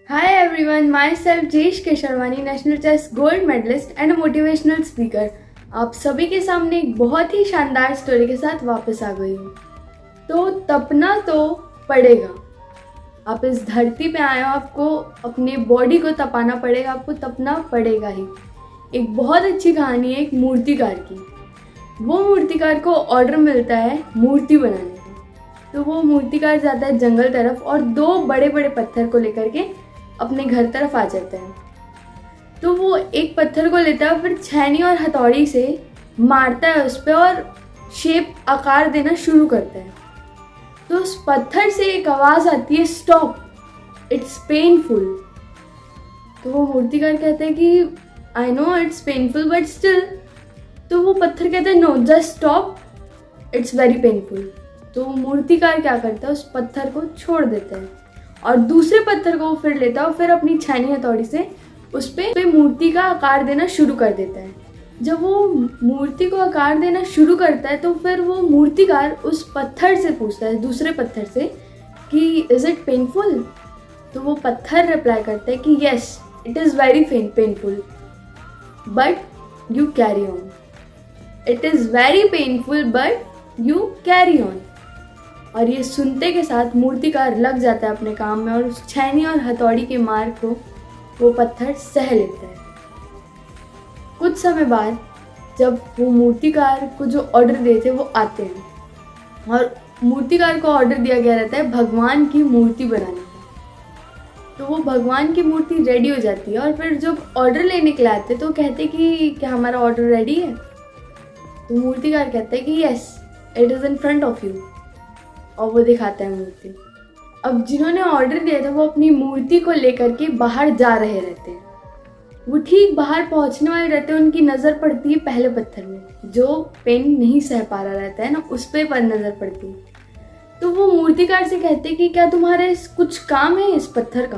Hi everyone, myself Jesh Kesharwani, national chess gold medalist and motivational speaker. आप सभी के सामने एक बहुत ही शानदार स्टोरी के साथ वापस आ गई हूँ। तो तपना तो पड़ेगा। आप इस धरती पे आए हो, आपको अपने बॉडी को तपाना पड़ेगा, आपको तपना पड़ेगा ही। एक बहुत अच्छी कहानी है एक मूर्तिकार की। वो मूर्तिकार को ऑर्डर मिलता है मूर्ति बनाने का। तो वो मूर्तिकार जाता है जंगल तरफ और दो बड़े बड़े पत्थर को लेकर के अपने घर तरफ आ जाता है। तो वो एक पत्थर को लेता है, फिर छेनी और हथौड़ी से मारता है उस पर और शेप आकार देना शुरू करता है। तो उस पत्थर से एक आवाज़ आती है, स्टॉप, इट्स पेनफुल। तो वो मूर्तिकार कहते हैं कि I know it's painful but still. तो वो पत्थर कहता है no, just stop, it's very painful. तो मूर्तिकार क्या करता है, उस पत्थर को छोड़ देता है और दूसरे पत्थर को फिर लेता है और फिर अपनी छेनी हथौड़ी से उस पे मूर्ति का आकार देना शुरू कर देता है। जब वो मूर्ति को आकार देना शुरू करता है तो फिर वो मूर्तिकार उस पत्थर से पूछता है, दूसरे पत्थर से, कि इज़ इट पेनफुल। तो वो पत्थर रिप्लाई करता है कि yes, it is very painful but you carry on. It is very painful but you carry on. और ये सुनते के साथ मूर्तिकार लग जाता है अपने काम में और उस छेनी और हथौड़ी के मार को वो पत्थर सह लेता है। कुछ समय बाद जब वो मूर्तिकार को जो ऑर्डर दिए थे वो आते हैं और मूर्तिकार को ऑर्डर दिया गया रहता है भगवान की मूर्ति बनाने का। तो वो भगवान की मूर्ति रेडी हो जाती है और फिर जब ऑर्डर लेने के लिए आते तो कहते कि क्या हमारा ऑर्डर रेडी है। तो मूर्तिकार कहता है कि yes, it is in front of you, और वो दिखाता है मूर्ति। अब जिन्होंने ऑर्डर दिया था वो अपनी मूर्ति को लेकर के बाहर जा रहे रहते हैं। वो ठीक बाहर पहुंचने वाले रहते हैं, उनकी नज़र पड़ती है पहले पत्थर में जो पेन नहीं सह पा रहा रहता है ना, उस पर नज़र पड़ती है। तो वो मूर्तिकार से कहते हैं कि क्या तुम्हारे कुछ काम है इस पत्थर का।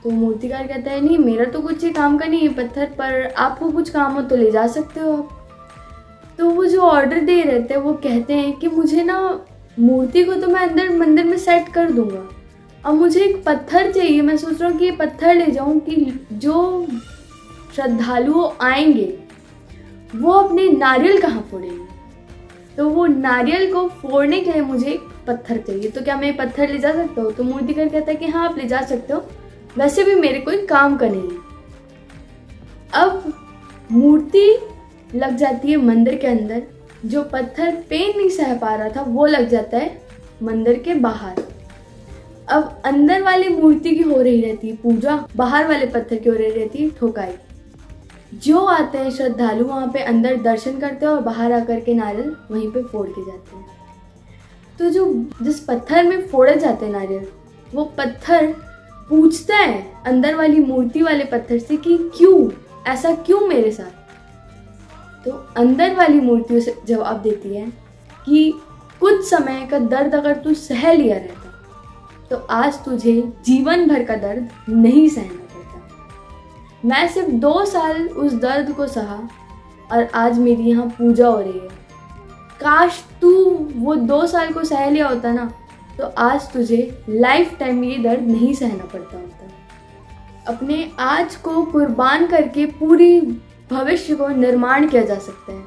तो मूर्तिकार कहता है नहीं, मेरा तो कुछ ही काम का नहीं है पत्थर, पर आपको कुछ काम हो तो ले जा सकते हो आप। तो वो जो ऑर्डर दे रहते हैं वो कहते हैं कि मुझे ना मूर्ति को तो मैं अंदर मंदिर में सेट कर दूंगा, अब मुझे एक पत्थर चाहिए। मैं सोच रहा हूँ कि ये पत्थर ले जाऊँ कि जो श्रद्धालु आएंगे वो अपने नारियल कहाँ फोड़ेंगे। तो वो नारियल को फोड़ने के लिए मुझे एक पत्थर चाहिए, तो क्या मैं ये पत्थर ले जा सकता हूँ। तो मूर्तिकार कहता है कि हाँ आप ले जा सकते हो, वैसे भी मेरे कोई काम का नहीं है। अब मूर्ति लग जाती है मंदिर के अंदर। जो पत्थर पेन नहीं सह पा रहा था वो लग जाता है मंदिर के बाहर। अब अंदर वाली मूर्ति की हो रही रहती है पूजा, बाहर वाले पत्थर की हो रही रहती है ठोकाई। जो आते हैं श्रद्धालु वहाँ पे अंदर दर्शन करते हैं और बाहर आकर के नारियल वहीं पे फोड़ के जाते हैं। तो जो जिस पत्थर में फोड़े जाते हैं नारियल, वो पत्थर पूछता है अंदर वाली मूर्ति वाले पत्थर से कि क्यों, ऐसा क्यों मेरे साथ। तो अंदर वाली मूर्ति उसे जवाब देती है कि कुछ समय का दर्द अगर तू सह लिया रहता तो आज तुझे जीवन भर का दर्द नहीं सहना पड़ता। मैं सिर्फ 2 साल उस दर्द को सहा और आज मेरी यहाँ पूजा हो रही है। काश तू वो 2 साल को सह लिया होता ना, तो आज तुझे लाइफ टाइम ये दर्द नहीं सहना पड़ता होता। अपने आज को कुर्बान करके पूरी भविष्य को निर्माण किया जा सकता है,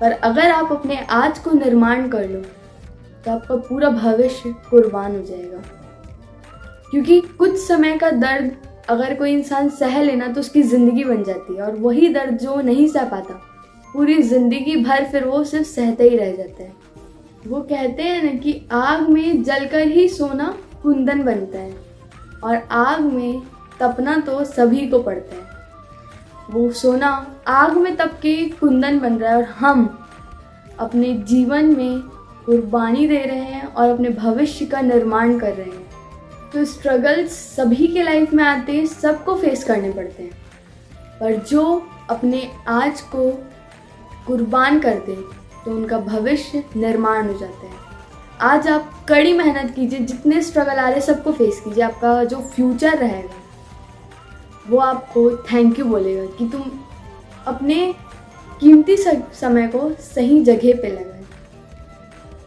पर अगर आप अपने आज को निर्माण कर लो तो आपका पूरा भविष्य कुर्बान हो जाएगा। क्योंकि कुछ समय का दर्द अगर कोई इंसान सह लेना तो उसकी ज़िंदगी बन जाती है, और वही दर्द जो नहीं सह पाता पूरी ज़िंदगी भर फिर वो सिर्फ सहता ही रह जाता है। वो कहते हैं ना कि आग में जलकर ही सोना कुंदन बनता है, और आग में तपना तो सभी को पड़ता है। वो सोना आग में तप के कुंदन बन रहा है और हम अपने जीवन में कुर्बानी दे रहे हैं और अपने भविष्य का निर्माण कर रहे हैं। तो स्ट्रगल्स सभी के लाइफ में आते हैं, सबको फेस करने पड़ते हैं, पर जो अपने आज को कुर्बान कर दे तो उनका भविष्य निर्माण हो जाता है। आज आप कड़ी मेहनत कीजिए, जितने स्ट्रगल आ रहे हैं सबको फेस कीजिए, आपका जो फ्यूचर रहेगा वो आपको थैंक यू बोलेगा कि तुम अपने कीमती समय को सही जगह पे लगाए।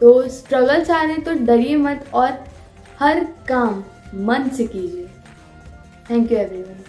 तो स्ट्रगल्स आ रहे हैं तो डरिए मत और हर काम मन से कीजिए। Thank you everyone.